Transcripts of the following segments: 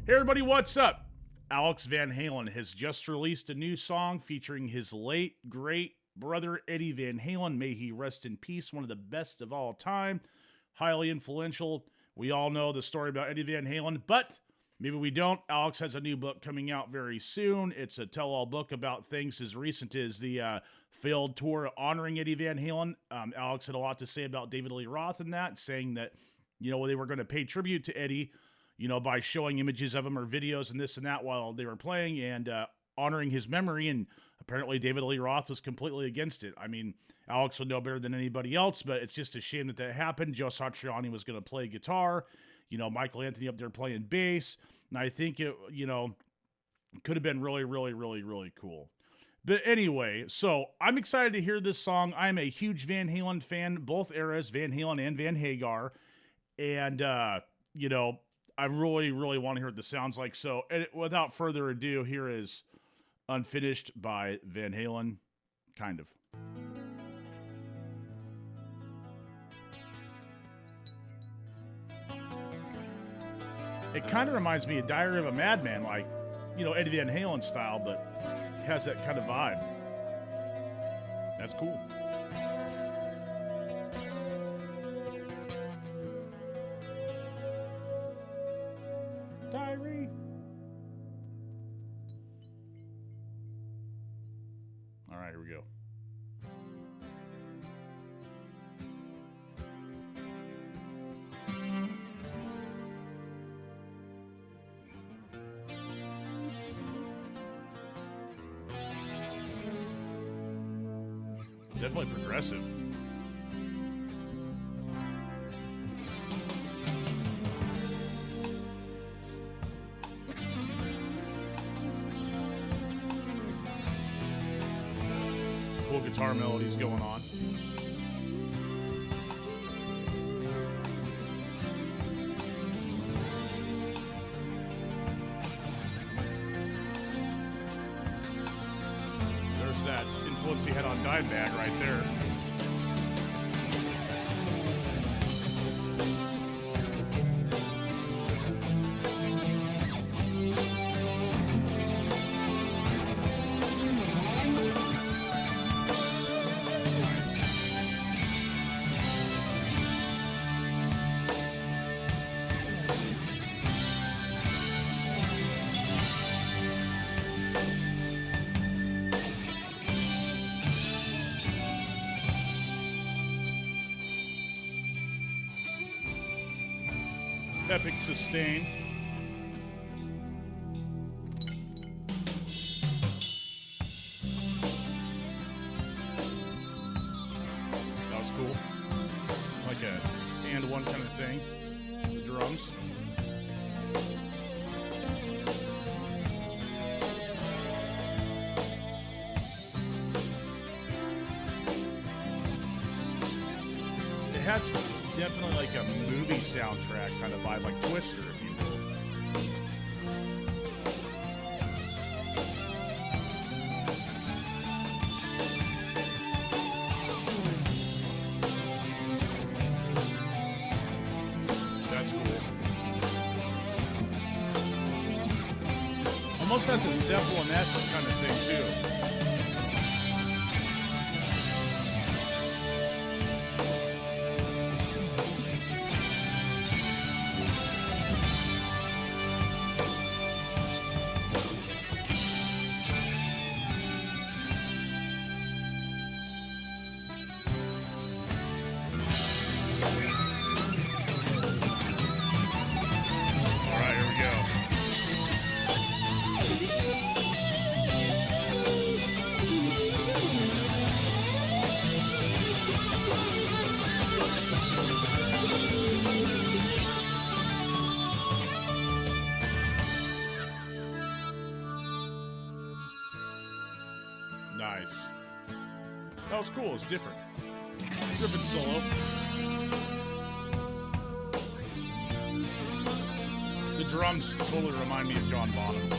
Hey everybody, what's up? Alex Van Halen has just released a new song featuring his late, great brother Eddie Van Halen. May he rest in peace, one of the best of all time, highly influential. We all know the story about Eddie Van Halen, but maybe we don't. Alex has a new book coming out very soon. It's a tell-all book about things as recent as the failed tour honoring Eddie Van Halen. Alex had a lot to say about David Lee Roth in that, saying that, they were going to pay tribute to Eddie, by showing images of him or videos and this and that while they were playing and honoring his memory. And apparently David Lee Roth was completely against it. I mean, Alex would know better than anybody else, but it's just a shame that happened. Joe Satriani was going to play guitar, Michael Anthony up there playing bass. And I think it, could have been really, really, really, really cool. But anyway, so I'm excited to hear this song. I'm a huge Van Halen fan, both eras, Van Halen and Van Hagar. And, I really, really want to hear what this sounds like. So without further ado, here is Unfinished by Van Halen, kind of. It kind of reminds me of Diary of a Madman, like, Eddie Van Halen style, but it has that kind of vibe. That's cool. Diary. All right, here we go. Definitely progressive. Cool guitar melodies going on. There's that influence he had on Dimebag right there. Epic sustain. That was cool. Like a and one kind of thing. The drums. It has definitely like a movie soundtrack kind of vibe, like Twister, if you will. That's cool. Almost has a Zeppelin-esque kind of thing, too. Nice. That was cool. It's different. Different solo. The drums totally remind me of John Bonham.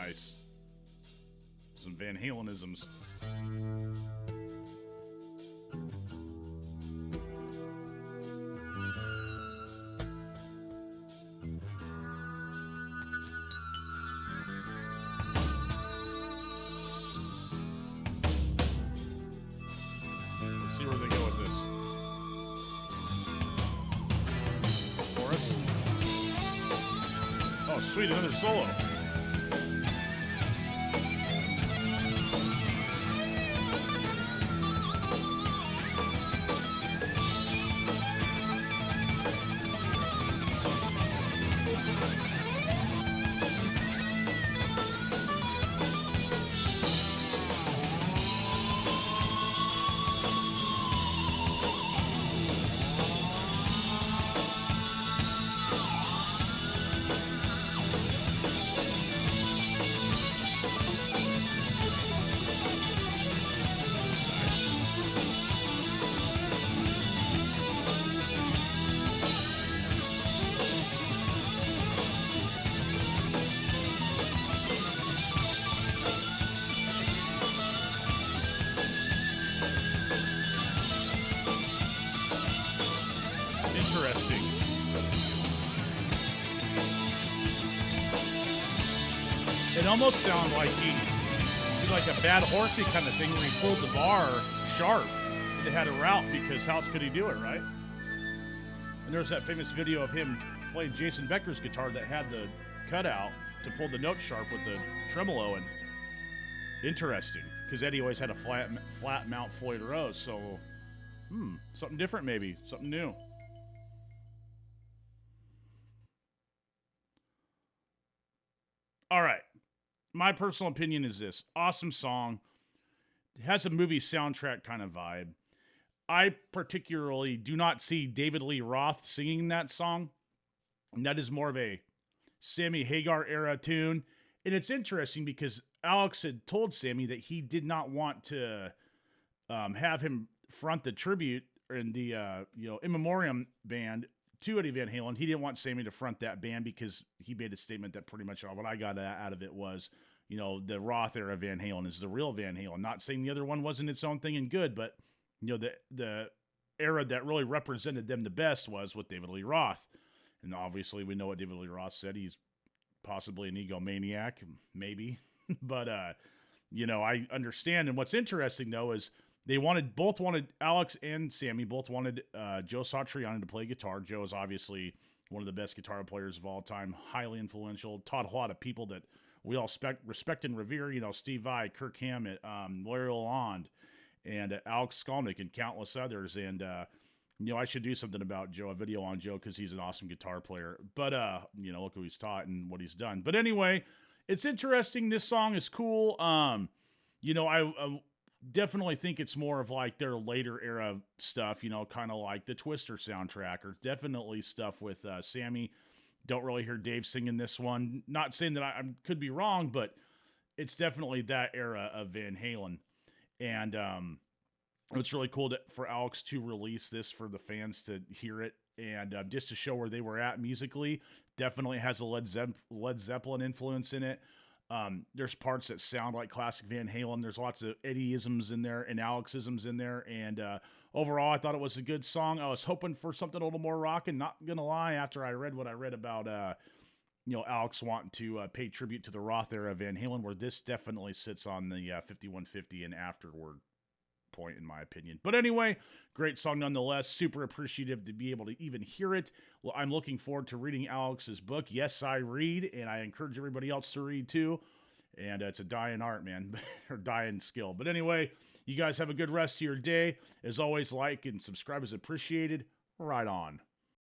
Nice. Some Van Halenisms. Let's see where they go with this. Chorus. Oh, sweet, another solo. Interesting. It almost sounded like he did like a Bad Horsey kind of thing where he pulled the bar sharp. They had a route because how else could he do it, right? And there's that famous video of him playing Jason Becker's guitar that had the cutout to pull the note sharp with the tremolo. And interesting, because Eddie always had a flat mount Floyd Rose. So, something different maybe, something new. All right. My personal opinion is this. Awesome song. It has a movie soundtrack kind of vibe. I particularly do not see David Lee Roth singing that song. And that is more of a Sammy Hagar era tune. And it's interesting because Alex had told Sammy that he did not want to have him front the tribute in the in memoriam band to Eddie Van Halen. He didn't want Sammy to front that band because he made a statement that pretty much all what I got out of it was, the Roth era Van Halen is the real Van Halen. Not saying the other one wasn't its own thing and good, but the era that really represented them the best was with David Lee Roth. And obviously we know what David Lee Roth said. He's possibly an egomaniac, maybe. But I understand. And what's interesting though is they both wanted Alex and Sammy both wanted Joe Satriani to play guitar. Joe is obviously one of the best guitar players of all time, highly influential, taught a lot of people that we all respect and revere. Steve Vai, Kirk Hammett, Larry Lalonde, and Alex Skolnick, and countless others. And I should do something about Joe, a video on Joe, because he's an awesome guitar player. But look who he's taught and what he's done. But anyway, it's interesting. This song is cool. I definitely think it's more of like their later era stuff, kind of like the Twister soundtrack, or definitely stuff with Sammy. Don't really hear Dave singing this one. Not saying that I could be wrong, but it's definitely that era of Van Halen. And it's really cool for Alex to release this for the fans to hear it, and just to show where they were at musically. Definitely has a Led Zeppelin influence in it. There's parts that sound like classic Van Halen. There's lots of Eddie-isms in there and Alex-isms in there. And overall, I thought it was a good song. I was hoping for something a little more rockin'. Not going to lie, after I read what I read about, Alex wanting to pay tribute to the Roth era Van Halen, where this definitely sits on the 5150 and afterward point, in my opinion. But anyway, great song nonetheless. Super appreciative to be able to even hear it. Well, I'm looking forward to reading Alex's book. Yes, I read, and I encourage everybody else to read too. And it's a dying art, man, or dying skill. But anyway, you guys have a good rest of your day. As always, like and subscribe is appreciated. Right on.